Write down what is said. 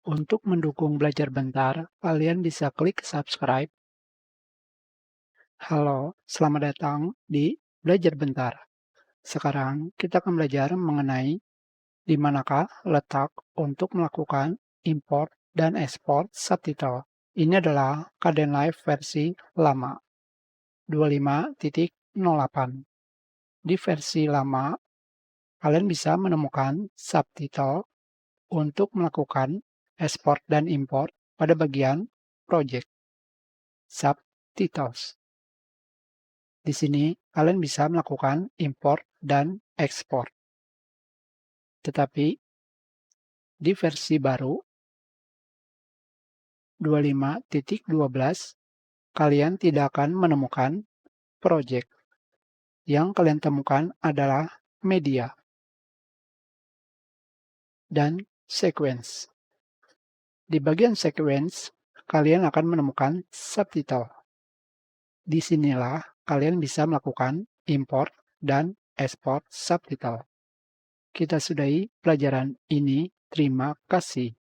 Untuk mendukung belajar bentar, kalian bisa klik subscribe. Halo, selamat datang di Belajar Bentar. Sekarang kita akan belajar mengenai di manakah letak untuk melakukan import dan ekspor subtitle. Ini adalah Kdenlive versi lama, 25.08. Di versi lama, kalian bisa menemukan subtitle untuk melakukan ekspor dan import pada bagian project subtitles. Di sini kalian bisa melakukan import dan ekspor. Tetapi di versi baru 25.12 kalian tidak akan menemukan project. Yang kalian temukan adalah media dan sequence. Di bagian sequence, kalian akan menemukan subtitle. Disinilah kalian bisa melakukan import dan ekspor subtitle. Kita sudahi pelajaran ini. Terima kasih.